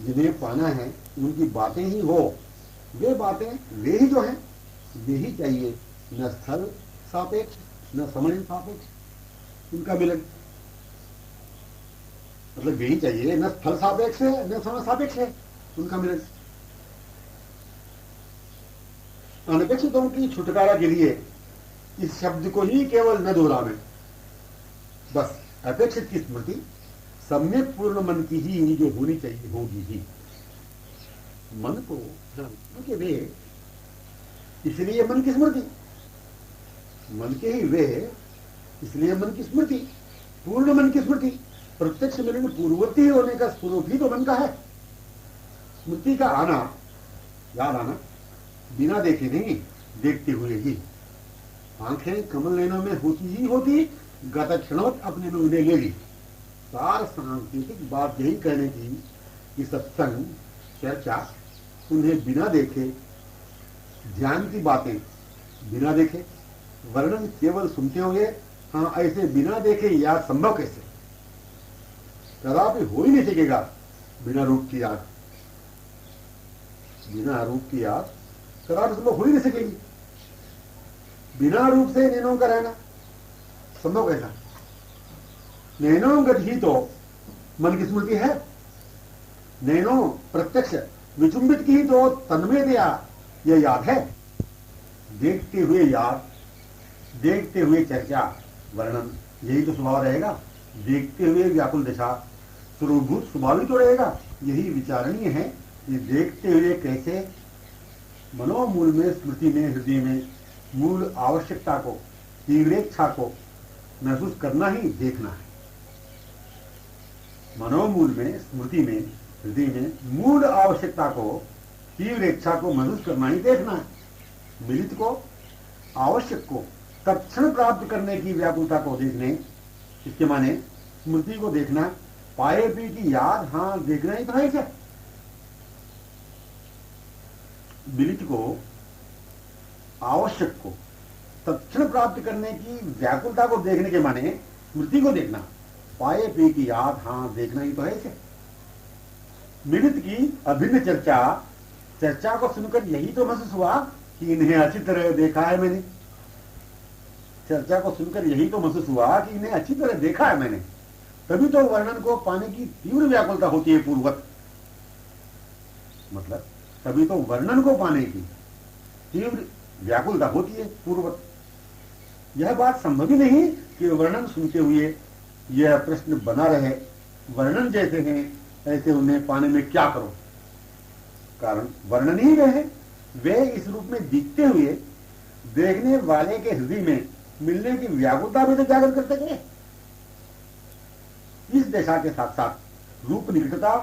जिन्हें पाना है उनकी बातें ही हो, वे बातें वे ही जो हैं वे ही चाहिए, न स्थल सापेक्ष न समय सापेक्ष उनका मिलन। मतलब वे ही चाहिए, न स्थल सापेक्ष है न समय सापेक्ष है उनका मिलन। अनपेक्षितों की छुटकारा के लिए इस शब्द को ही केवल न दोहरावें। बस अपेक्षित की स्मृति सम्यक पूर्ण मन की ही जो होनी चाहिए होगी ही। मन को क्योंकि वे, इसलिए मन की स्मृति, मन के ही वे इसलिए मन की स्मृति, पूर्ण मन की स्मृति। प्रत्यक्ष मिलन पूर्ववर्ती होने का स्वरूप ही तो मन का है। स्मृति का आना, याद आना बिना देखे नहीं, देखते हुए ही। आंखें कमल नयनों में होती ही होती, गत क्षणवत अपने में उन्हें ले ली। सार सांकेतिक बात यही कहने की कि सत्संग चर्चा उन्हें बिना देखे, ध्यान की बातें बिना देखे, वर्णन केवल सुनते होंगे। हाँ, ऐसे बिना देखे याद संभव कैसे? कदापि हो ही नहीं सकेगा बिना रूप की याद। बिना रूप की याद कदापि संभव हो ही नहीं सकेगी। बिना रूप से नैनों का रहना संभव कैसा? नैनों गति ही तो मन की स्मृति है। नैनों प्रत्यक्ष विचुंबित की ही तो तन्मयतया यह याद है। देखते हुए याद, देखते हुए चर्चा, वर्णन, यही तो स्वभाव रहेगा। देखते हुए व्याकुल दशा स्वरूपभूत स्वाभाविक तो रहेगा। यही विचारणीय है कि देखते हुए कैसे मनोमूल में, स्मृति में, हृदय में मूल आवश्यकता को, तीव्रेच्छा को महसूस करना ही देखना है। मनोमूल में, स्मृति में, हृदय में मूल आवश्यकता को, तीव्रेच्छा को महसूस करना ही देखना है। मिलित को, आवश्यक को तत्क्षण प्राप्त करने की व्याकुलता को देखने, इसके माने स्मृति को देखना, पाए पी की याद, हाँ देखना ही तो है इसे। मिलित को, आवश्यक को तत्क्षण प्राप्त करने की व्याकुलता को देखने के माने स्मृति को देखना, पाए पी की याद, हाँ देखना ही तो है इसे। मिलित की अभिन्न चर्चा, चर्चा को सुनकर यही तो महसूस हुआ कि इन्हें अच्छी तरह देखा है मैंने। चर्चा को सुनकर यही तो महसूस हुआ कि इन्हें अच्छी तरह देखा है मैंने। तभी तो वर्णन को पाने की तीव्र व्याकुलता होती है पूर्ववत। मतलब तभी तो वर्णन को पाने की तीव्र व्याकुलता होती है पूर्ववत। यह बात संभव ही नहीं कि वर्णन सुनते हुए यह प्रश्न बना रहे, वर्णन जैसे हैं ऐसे उन्हें पाने में क्या करो। कारण वर्णन ही वे हैं। वे इस रूप में दिखते हुए देखने वाले के हृदय में मिलने की व्याकुलता भी तो जागृत करते गए। इस दशा के साथ साथ रूप निकटता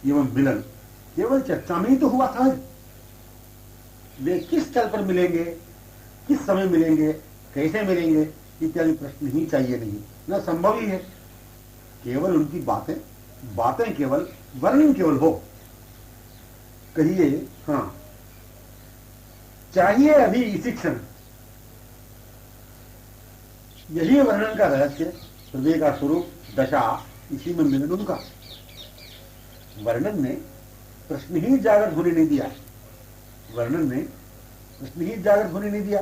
एवं मिलन केवल चर्चा में ही तो हुआ था। वे किस स्थल पर मिलेंगे, किस समय मिलेंगे, कैसे मिलेंगे इत्यादि प्रश्न ही चाहिए नहीं, न संभव ही है। केवल उनकी बातें, बातें केवल, वर्णन केवल हो। कहिए हाँ चाहिए अभी इसी क्षण। यही वर्णन का रहस्य, हृदय का स्वरूप, दशा, इसी में मिलन उनका। वर्णन ने प्रश्न ही जागृत होने नहीं दिया। वर्णन ने प्रश्न ही जागृत होने नहीं दिया।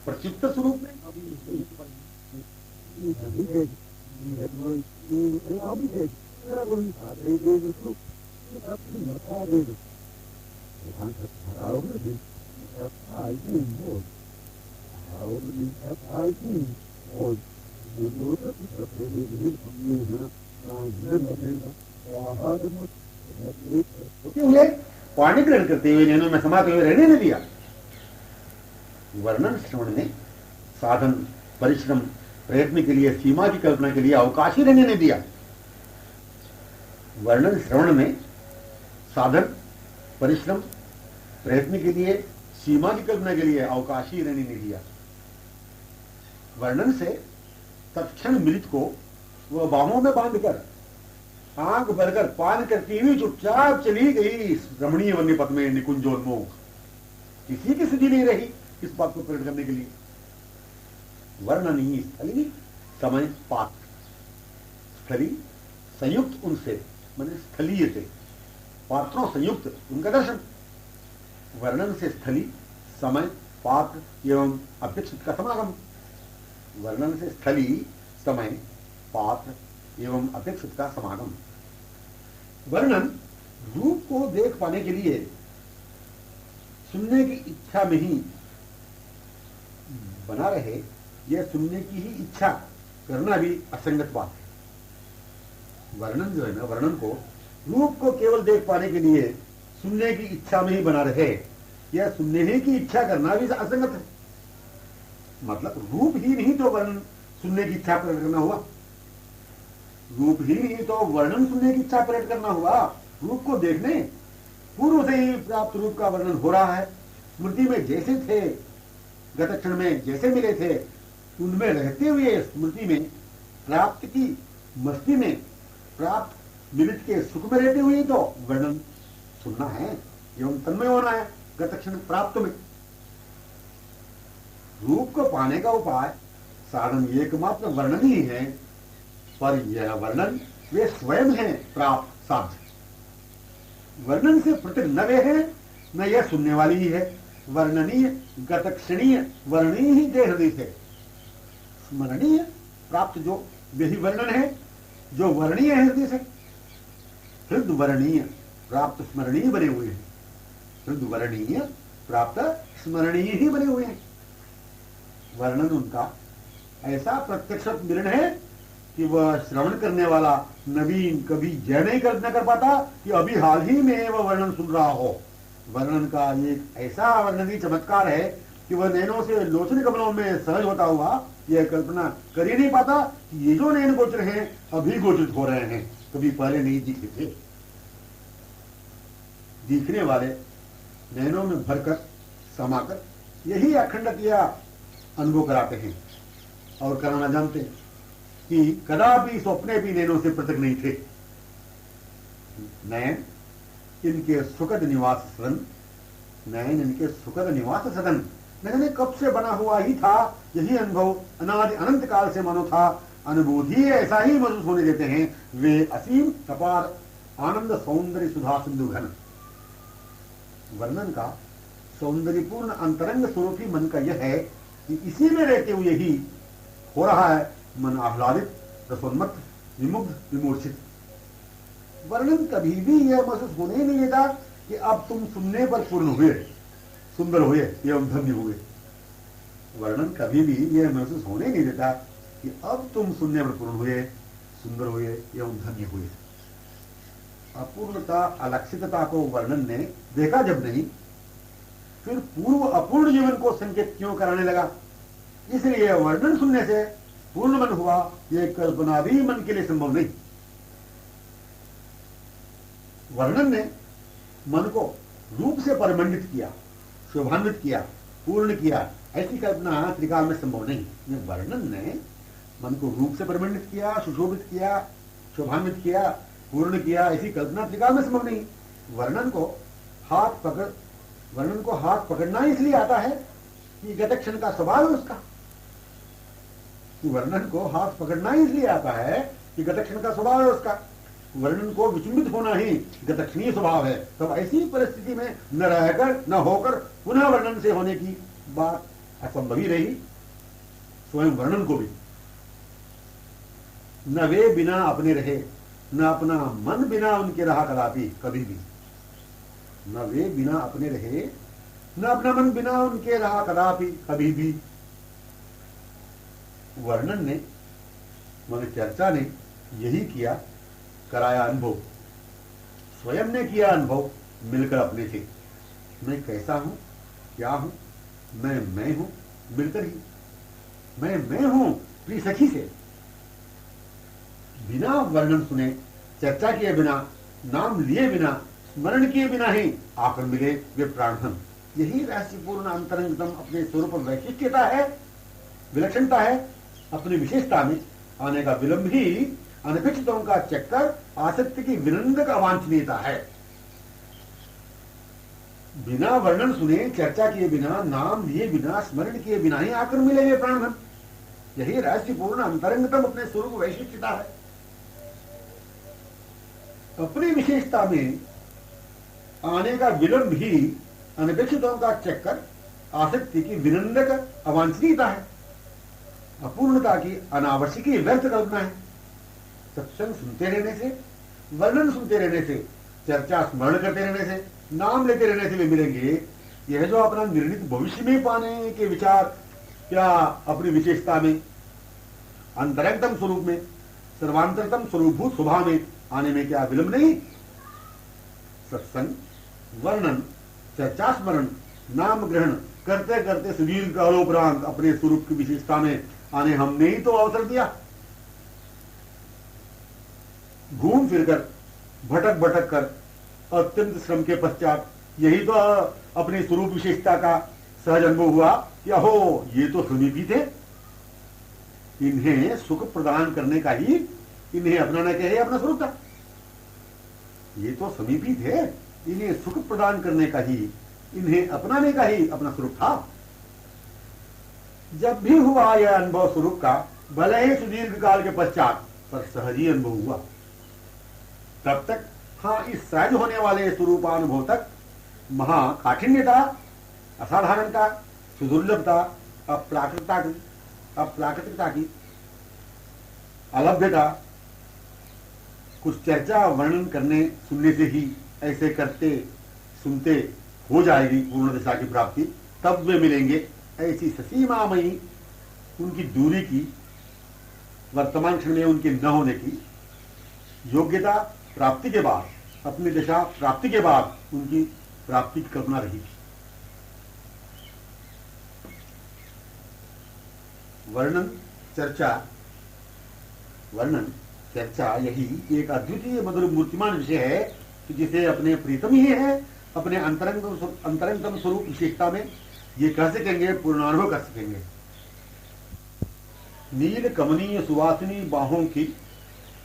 प्रत्युत्तर स्वरूप में पाणी ग्रहण करते हुए नैनों में समाते हुए रहने नहीं दिया। वर्णन श्रवण ने साधन, परिश्रम, प्रयत्न के लिए, सीमा की कल्पना के लिए अवकाश ही रहने नहीं दिया। वर्णन श्रवण में साधन, परिश्रम, प्रयत्न के लिए, सीमा की कल्पना के लिए अवकाश ही रहने नहीं दिया। वर्णन से तत्क्षण मिलित को वह बाहों में बांधकर, आंख भरकर पान करती हुई चुपचाप चली गई रमणीय वन्य पथ में निकुंजोन्मुख। किसी की स्थिति नहीं रही इस बात को प्रकट करने के लिए। वर्णन ही स्थली, समय पात्र। स्थली संयुक्त उनसे, मैंने स्थलीय से, पात्रों से युक्त उनका दर्शन। वर्णन से स्थली, समय, पात्र एवं अपेक्षित का समागम। वर्णन से स्थली, समय, पात्र एवं अपेक्षित का समागम। वर्णन रूप को देख पाने के लिए सुनने की इच्छा में ही बना रहे, यह सुनने की ही इच्छा करना भी असंगत बात है। वर्णन जो है ना, वर्णन को, रूप को केवल देख पाने के लिए सुनने की इच्छा में ही बना रहे, यह सुनने ही की इच्छा करना भी असंगत है। मतलब रूप ही नहीं तो वर्णन सुनने की इच्छा प्रकट करना हुआ, रूप ही नहीं तो वर्णन सुनने की इच्छा प्रकट करना हुआ। रूप को देखने पूर्व से ही प्राप्त रूप का वर्णन हो रहा है। स्मृति में जैसे थे, गत क्षण में जैसे मिले थे, उनमें रहते हुए स्मृति में प्राप्त की मस्ती में प्राप्त मिलित के सुख में रहते हुए तो वर्णन सुनना है एवं तन्मय होना है गत क्षण प्राप्त में। रूप को पाने का उपाय साधन एकमात्र वर्णन ही है, पर यह वर्णन वे स्वयं है प्राप्त साध्य। वर्णन से पृथक न वे है, न यह सुनने वाली ही है। वर्णनीय गतक्षणीय वर्णनीय ही देह हृदय से, स्मरणीय प्राप्त जो वही वर्णन है जो वर्णीय है हृदय से। हृद वर्णीय प्राप्त स्मरणीय बने हुए हैं, हृद वर्णीय प्राप्त स्मरणीय ही बने हुए हैं। वर्णन उनका ऐसा प्रत्यक्ष मिलन है कि वह श्रवण करने वाला नवीन कभी यह नहीं कर पाता कि अभी हाल ही में वह वर्णन सुन रहा हो। वर्णन का एक ऐसा वर्णनीय चमत्कार है कि वह नैनों से लोचन कमलों में सहज होता हुआ यह कल्पना कर ही नहीं पाता कि ये जो नैन गोचर हैं अभी गोचरित हो रहे हैं, कभी पहले नहीं दिखे थे। दिखने वाले नैनों में भरकर समाकर यही अखंडतया अनुभव कराते हैं और कराना जानते हैं कि कदापि स्वप्ने भी नैनों से पृथक नहीं थे। नैन इनके सुखद निवास सदन, नैन इनके सुखद निवास सदन, मैंने कब से बना हुआ ही था। यही अनुभव अनादि अनंत काल से मानो था। अनुभूति ऐसा ही महसूस होने देते हैं वे असीम अपार आनंद सौंदर्य सुधा सिंधु घन। वर्णन का सौंदर्यपूर्ण अंतरंग स्वरूप ही मन का यह है कि इसी में रहते हुए ही हो रहा है मन आह्लादित, रसोन्मत्त, विमुग्ध, विमूर्छित। वर्णन कभी भी यह महसूस होने ही नहीं देता कि अब तुम सुनने पर पूर्ण हुए, सुंदर हुए एवं धन्य हुए। वर्णन कभी भी यह महसूस होने नहीं देता कि अब तुम सुनने पर पूर्ण हुए, सुंदर हुए एवं धन्य हुए। अपूर्णता अलक्षितता को वर्णन ने देखा जब नहीं, फिर पूर्व अपूर्ण जीवन को संकेत क्यों कराने लगा। इसलिए वर्णन सुनने से पूर्ण मन हुआ, यह कल्पना भी मन के लिए संभव नहीं। वर्णन ने मन को रूप से परिमंडित किया, शोभान्वित किया, पूर्ण किया, ऐसी कल्पना त्रिकाल में संभव नहीं। वर्णन ने मन को रूप से परिमंडित किया, सुशोभित किया, शोभान्वित किया, पूर्ण किया, ऐसी कल्पना त्रिकाल में संभव नहीं। वर्णन को हाथ पकड़ना इसलिए आता है कि गत क्षण का स्वभाव है उसका। वर्णन को हाथ पकड़ना इसलिए आता है कि गत क्षण का स्वभाव है उसका। वर्णन को विचुंबित होना ही गतक्षणीय स्वभाव है। तब ऐसी परिस्थिति में न रहकर न होकर पुनः वर्णन से होने की बात असंभव ही रही। स्वयं वर्णन को भी न वे बिना अपने रहे, न अपना मन बिना उनके रहा कदापि, कभी भी। न वे बिना अपने रहे, न अपना मन बिना उनके रहा कदापि, कभी भी। वर्णन ने, मन चर्चा ने यही किया, कराया अनुभव, स्वयं ने किया अनुभव मिलकर अपने से। मैं कैसा हूं, क्या हूं, मैं हूं, मिलकर ही। मैं हूं प्रिय सखी से। बिना वर्णन सुने, चर्चा किए बिना, नाम लिए बिना, स्मरण किए बिना ही आकर मिले वे प्राणधन। यही रहस्यपूर्ण अंतरंगतम अपने स्वरूप वैशिष्ट्यता है, विलक्षणता है। अपनी विशेषता में आने का विलंब ही अनपेक्षितों का चक्कर, आसक्ति की विनंदक अवांछनीयता है। बिना वर्णन सुने, चर्चा किए बिना, नाम लिए बिना, स्मरण किए बिना ही आकर मिलेंगे प्राणधन। यही रहस्यपूर्ण अंतरंगतम अपने स्वरूप वैशिष्ट्यता है। अपनी विशेषता में आने का विलंब ही अनपेक्षितों का चक्कर आसक्ति की विनंदक अवांछनीयता है, अपूर्णता की अनावश्यक व्यर्थ कल्पना है। सत्संग सुनते रहने से, वर्णन सुनते रहने से, चर्चा स्मरण करते रहने से, नाम लेते रहने से भी मिलेंगे। यह जो अपना निर्णित भविष्य में पाने के विचार या अपनी विशेषता में, अंतरंगतम स्वरूप में, सर्वांतरतम स्वरूपभूत स्वभाव में आने में क्या विलंब नहीं? सत्संग, वर्णन, चर्चा स्मरण, नाम ग्रहण करते करते सुदीर्घ कालोपरांत अपने स्वरूप की विशेषता में आने हमने ही तो अवसर दिया। घूम फिरकर, भटक भटक कर, अत्यंत श्रम के पश्चात यही तो अपनी स्वरूप विशेषता का सहज अनुभव हुआ कि अहो ये तो समीपी थे, इन्हें सुख प्रदान करने का ही, इन्हें अपनाने का ही अपना स्वरूप था। ये तो समीपी थे, इन्हें सुख प्रदान करने का ही, इन्हें अपनाने का ही अपना स्वरूप था। जब भी हुआ यह अनुभव स्वरूप का, भले ही सुदीर्घ काल के पश्चात, पर सहज ही अनुभव हुआ। तब तक हाँ, इस सहज होने वाले स्वरूपानुभव तक महाकाठिन्यता, असाधारणता, सुदुर्लभता, अप्राकृतिकता की अलभ्यता कुछ चर्चा वर्णन करने सुनने से ही ऐसे करते सुनते हो जाएगी पूर्ण दशा की प्राप्ति। तब वे मिलेंगे ऐसी ससीमामयी उनकी दूरी की, वर्तमान क्षण में उनके न होने की योग्यता प्राप्ति के बाद, अपनी दशा प्राप्ति के बाद उनकी प्राप्ति की कल्पना रही। वर्णन चर्चा यही एक अद्वितीय मधुर मूर्तिमान विषय है कि जिसे अपने प्रीतम ही है, अपने अंतरंगतम स्वरूप विशेषता में ये कह सकेंगे, पूर्णानुभव कर सकेंगे। नील कमनीय सुवासिनी बाहों की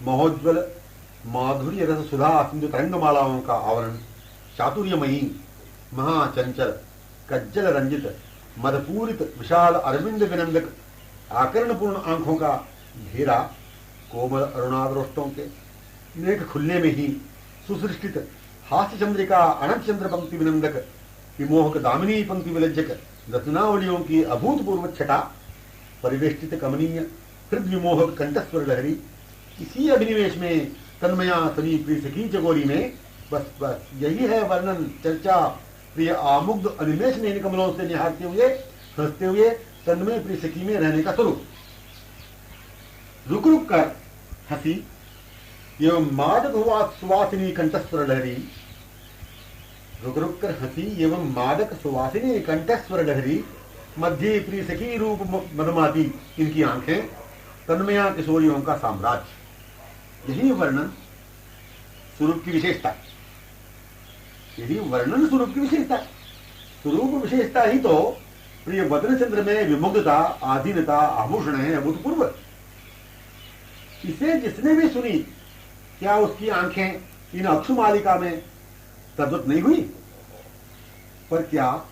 महोज्वल माधुर्य रस सुधा सिंधु तरंगमालाओं का आवरण, चातुर्यमयी महाचंचल कज्जल रंजित मदपूरित विशाल अरविंद विनंदक आकर्णपूर्ण आंखों का घेरा, कोमल अरुणाद्रोष्टों के नेक खुलने में ही सुसृष्टित हास्य चंद्रिका अनंत चंद्र पंक्ति विनंदक विमोहक दामिनी पंक्ति विलज्जक रत्नावलियों की अभूतपूर्व छटा, परिवेष्टित कमनीय हृदय विमोहक कंठस्वर लहरी, इसी अभिनिवेश में तन्मया सभी प्रिय सखी चकोरी में बस यही है वर्णन, चर्चा, प्रिय आमुग्ध अनिमेष ने इन कमलों से निहारते हुए, हंसते हुए तन्मय प्रिय सखी में रहने का स्वरूप। रुक रुक कर हंसी एवं मादक सुवासिनी कंठस्वर लहरी, रुक रुक कर हंसी एवं मादक सुवासिनी कंठस्वर लहरी, मध्य प्रिय सखी रूप मदमाती इनकी आंखें, तन्मया किशोरियों का साम्राज्य। यही वर्णन स्वरूप की विशेषता, यही वर्णन स्वरूप की विशेषता। स्वरूप विशेषता ही तो प्रिय वदन चंद्र में विमुग्धता, आधीनता, आभूषण है अभूतपूर्व। इसे जिसने भी सुनी, क्या उसकी आंखें इन अक्षु मालिका में तद्वत नहीं हुई? पर क्या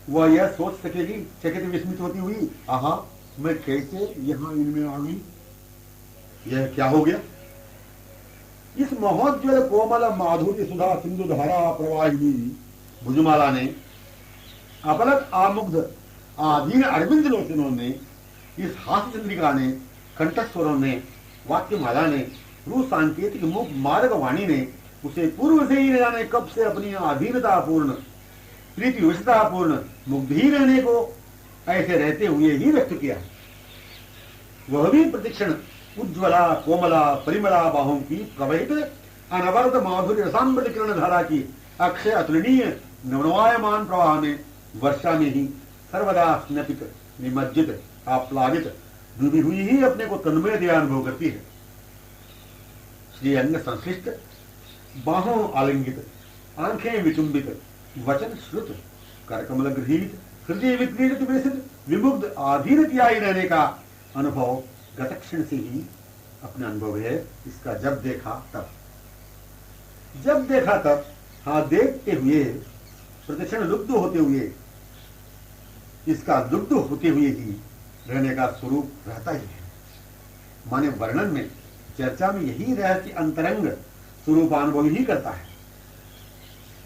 वह यह सोच सकेगी, चकित विस्मित होती हुई, आहा मैं कैसे यहां इनमें आ गई, यह क्या हो गया? इस महोज्वल कोमल माधुर्य सुधा सिंधु धारा प्रवाहिनी भुजमाला ने, अपलक आमुग्ध आधीन अरविंद लोचनों ने, इस हास्य चंद्रिका ने, कंठस्वरों ने, वाक्यमाला ने, रू सांकेतिक मुख मार्ग वाणी ने उसे पूर्व से ही न जाने कब से अपनी अधीनतापूर्ण, प्रीति विशतापूर्ण, मुग्ध ही रहने को ऐसे रहते हुए ही व्यक्त किया। वह भी प्रतिक्षण उज्ज्वला कोमला परिमला बाहों की प्रवहित अनवरत माधुर्य रसामृत किरण धारा की अक्षय अतुलनीय नवनवायमान प्रवाह में, वर्षा में ही सर्वदा स्नपित, निमज्जित, आप्लावित, डूबी हुई ही अपने को तन्मय दया अनुभव करती है। श्री अंग संश्लिष्ट, बाहों आलिंगित, आंखें विचुंबित, वचन श्रुत, करकमल गृहीत, हृदय विक्रीडित विकसित, विमुग्ध आधीनत्यायी रहने का अनुभव गत क्षण से ही अपना अनुभव है। इसका जब देखा तब, हाँ देखते हुए, प्रतिक्षण लुप्त होते हुए, इसका लुप्त होते हुए ही रहने का स्वरूप रहता ही है। माने वर्णन में, चर्चा में यही रहस्य अंतरंग स्वरूपानुभव ही करता है।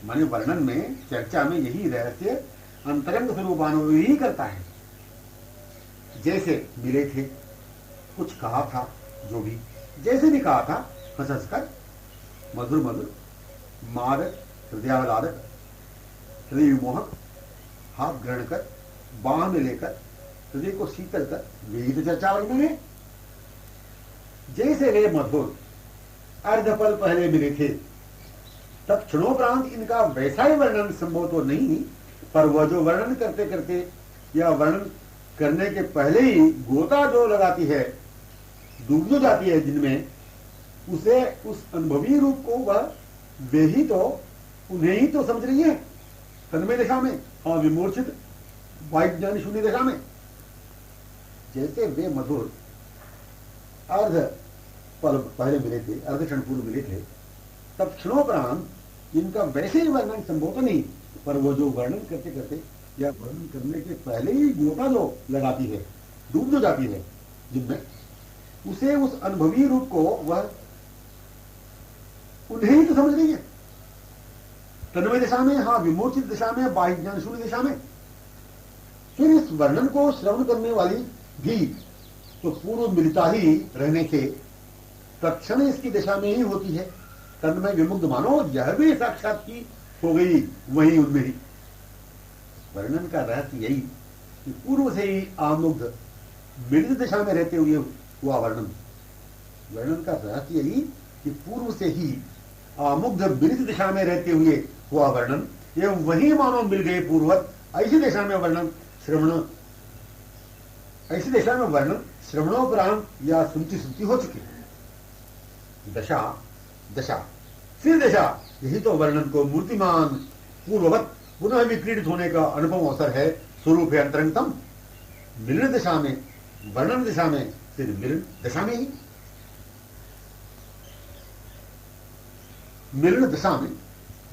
माने वर्णन में, चर्चा में यही रहस्य अंतरंग स्वरूपानुभव ही करता है। जैसे मिले थे, कुछ कहा था, जो भी जैसे भी कहा था, हंस हंसकर, मधुर मधुर, मादक, हृदयाहलादक, हृदय विमोहक, हाथ ग्रहण कर, बाह में लेकर, हृदय को शीतल कर, यही तो चर्चा वर्णन है। जैसे वे मधुर अर्धपल पहले मिले थे, तब क्षणोपरांत इनका वैसा ही वर्णन संभव तो नहीं, पर वह जो वर्णन करते करते या वर्णन करने के पहले ही गोता जो लगाती है, डूब जो जाती है जिनमें, उसे, उस अनुभवी रूप को वह वे ही तो, उन्हें ही तो समझ रही है तन्मय दशा में, हाँ विमूर्छित वाइट ज्ञान शून्य दशा में। जैसे वे मधुर अर्ध पल पहले मिले थे, अर्ध क्षण पूर्व मिले थे, तब क्षणोपरांत इनका वैसे ही वर्णन संभव तो नहीं, पर वो जो वर्णन करते करते या वर्णन करने के पहले ही गोता जो लगाती है, डूब जो जाती है जिनमें, उसे, उस अनुभवी रूप को वह उन्हें ही तो समझ रही है तन्मय दशा में, हाँ विमोचित दशा में, बाह्य ज्ञान शून्य दशा में। फिर इस वर्णन को श्रवण करने वाली भी तो पूर्व मिलता ही रहने से तत्क्षण इसकी दशा में ही होती है। तन्मय विमुग्ध मानो यह भी साक्षात की हो गई वही उनमें ही। वर्णन का रहस्य यही कि पूर्व से ही आमुग्ध मिलित दशा में रहते हुए हुआ वर्णन। वर्णन का रहस्य यही कि पूर्व से ही आमुग्ध मिलित दशा में रहते हुए हुआ वर्णन, एवं वही मानो मिल गए पूर्वत। ऐसी दशा में वर्णन श्रवण, ऐसी दशा में वर्णन श्रवणोपरांत या सुनती सुनती हो चुकी है। दशा दशा फिर दशा, यही तो वर्णन को मूर्तिमान पूर्ववत पुनः विक्रीडित होने का अनुभव अवसर है, स्वरूप है अंतरंगतम। मिलन दशा में, वर्णन दशा में, फिर मिलन दशा में ही, मिलन दशा में,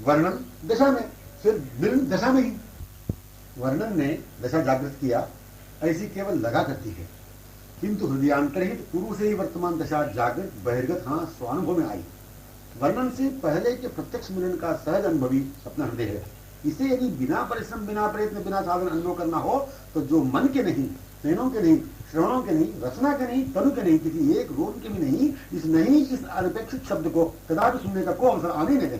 वर्णन दशा में, फिर मिलन दशा में ही। वर्णन ने दशा जागृत किया, ऐसी केवल लगा करती है, किंतु हृदयांतरहित पूर्व से ही वर्तमान दशा जागृत बहिर्गत हाँ स्वानुभव में आई। वर्णन से पहले के प्रत्यक्ष मिलन का सहज अनुभवी अपना हृदय है। इसे यदि बिना परिश्रम, बिना प्रयत्न, बिना साधन अनुभव करना हो तो जो मन के नहीं, नयनों के नहीं, श्रवणों के नहीं, रचना के नहीं, तनु के नहीं, किसी एक रोम के भी नहीं, इस अनपेक्षित शब्द को कदापि सुनने का कोई अवसर आने नहीं दें।